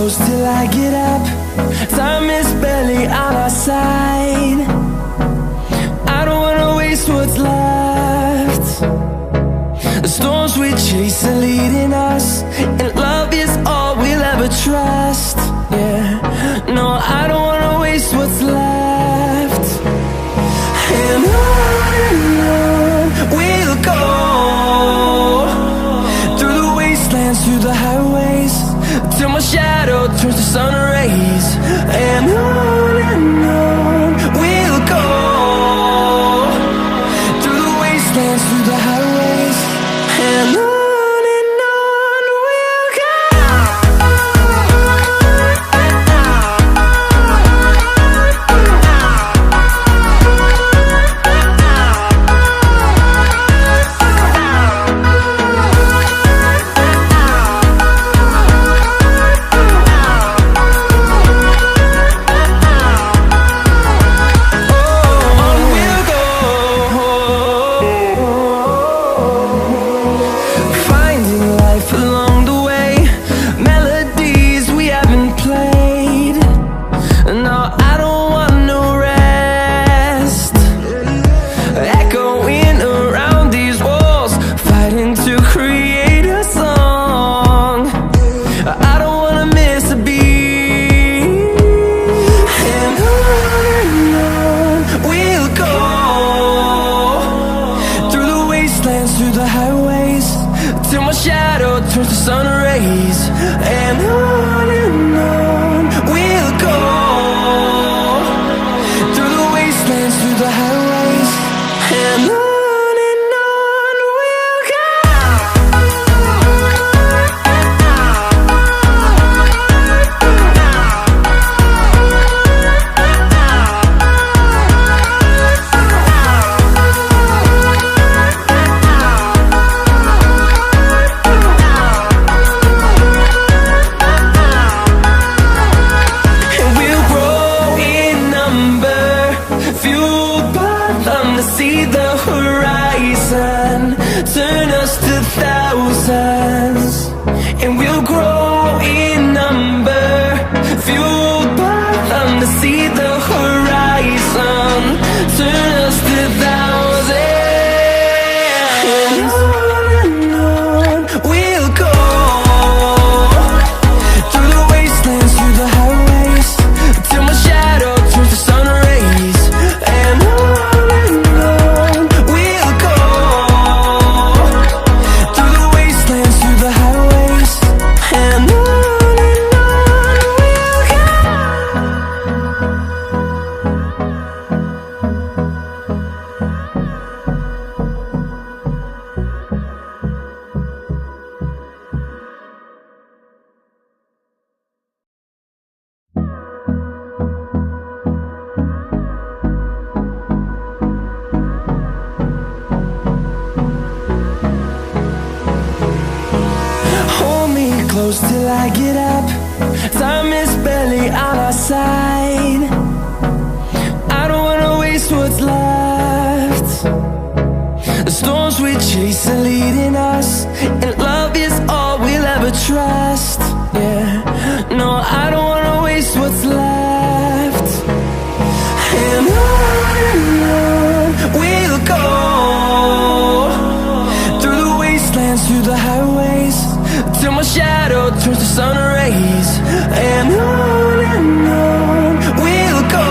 close till I get up. Time is barely on our side. I don't wanna waste what's left. The storms we chase are leading us, and love is all we'll ever trust. Yeah, no, I don't wanna waste what's left. And on we'll go, through the wastelands, through the highways, till my shadow turns to sun rays. And on we'll go, through the wastelands, through the highways, and on we'll go. Through the highways, till my shadow turns to sun rays. And on we'll go, through the wastelands, through the highways, and on we'll go. See the horizon, turn us to thousands, and we'll grow in number, fueled by them. To see the horizon, turn us to thousands, and on we'll go, through the wastelands, through the highways, till my shadow turns to sun rays. And close till I get up. Time is barely on our side. I don't wanna waste what's left. The storms we chase are leading us, and love is all we'll ever trust. Yeah, no, I don't wanna waste what's left. And on we'll go, through the wastelands, through the highways, till my shadow turns to sun rays. And on we'll go,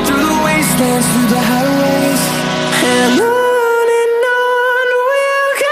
through the wastelands, through the highways, and on we'll go.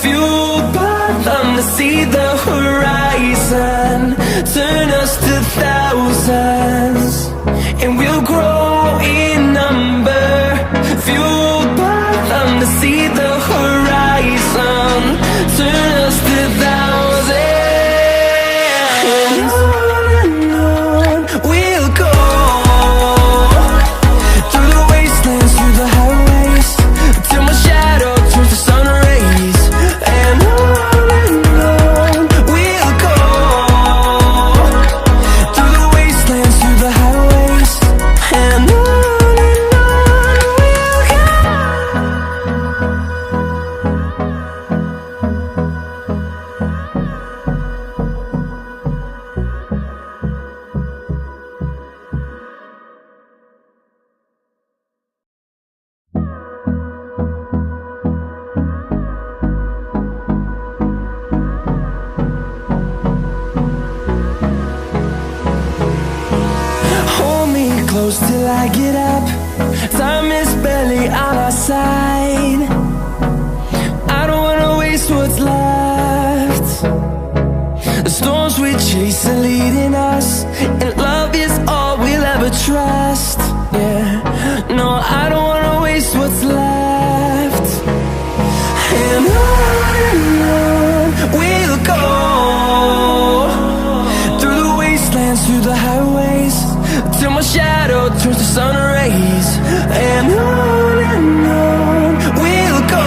fueled by them to see the horizon, turn us to thousands, and we'll grow in number. Fueled by them to see the horizon, turn us to thousands, and on we'll go, through the wastelands, through the highways, till my shadow turns to sun rays. And on we'll go, through the wastelands, through the highways, and on we'll go. Hold me close till I get up. Time is barely on our side. I don't wanna waste what's left. The storms we chase are leading us, and love is all we'll ever trust. Yeah, no, I don't wanna waste what's left. And on we'll go, through the wastelands, through the highways, till my shadow turns to sun rays. And on we'll go,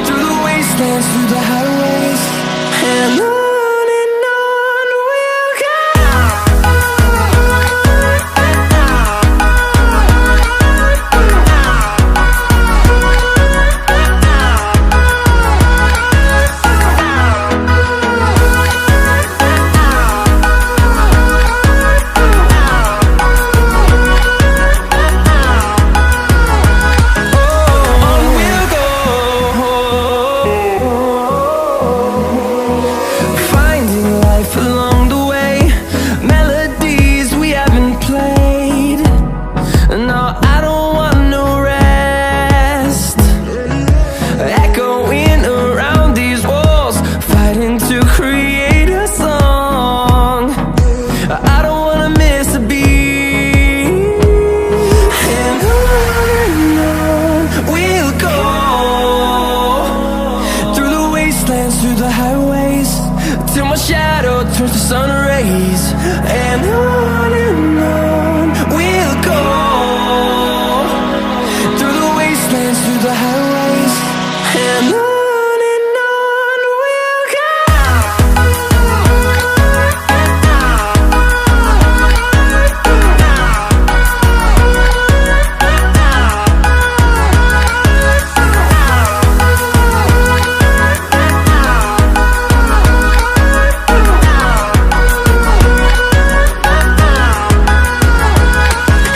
through the wastelands, through the highways, and on we'll go. Finding life along the way, melodies we haven't played. No, I don't want no rest. Echoing around these walls, fighting to create a song. I don't wanna miss a beat. And on we'll go, through the wastelands, through the highways, till my shadow turns to sun rays. And on we'll go, through the wastelands, through the highways, and on we'll go.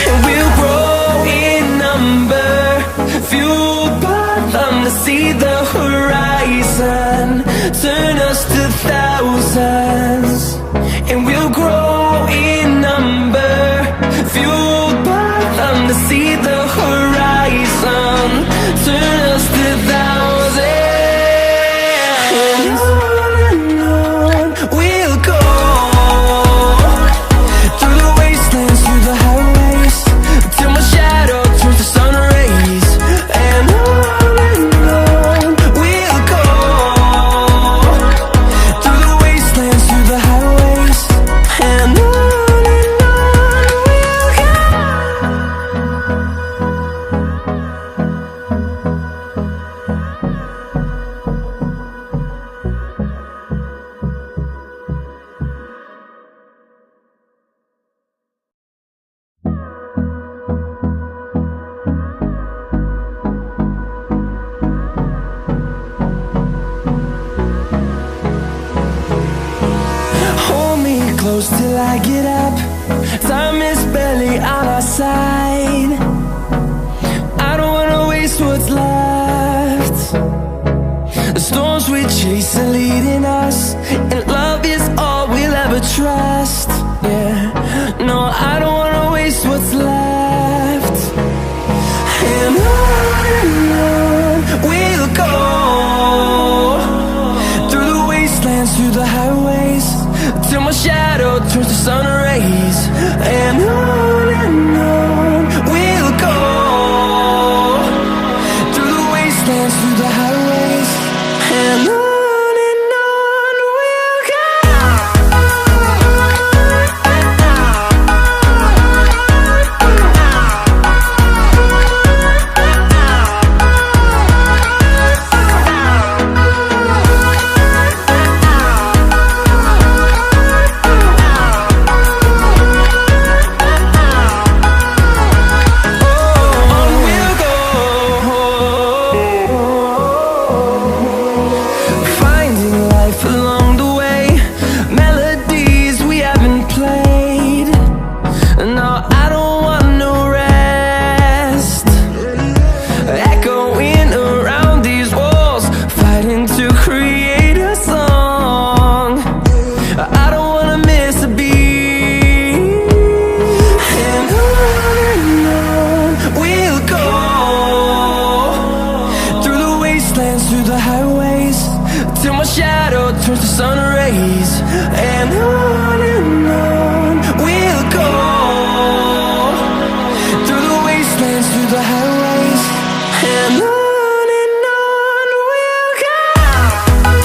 And we'll grow in number, fueled by them to see the horizon, turn us to thousands, and we'll grow in number, fueled by them to see the horizon, turn us to thousands, and on we'll go, through the wastelands, through the highways, till my shadow turns to sun rays. And on we'll go, through the wastelands, through the highways, and on we'll go. Hold me close till I get up. Time is barely on our side. I don't wanna waste what's left. The storms we chase are leading us, and love is all we'll ever trust. Yeah, no, I don't wanna waste what's left. And on we'll go, highways till my shadow turns to sun rays. And on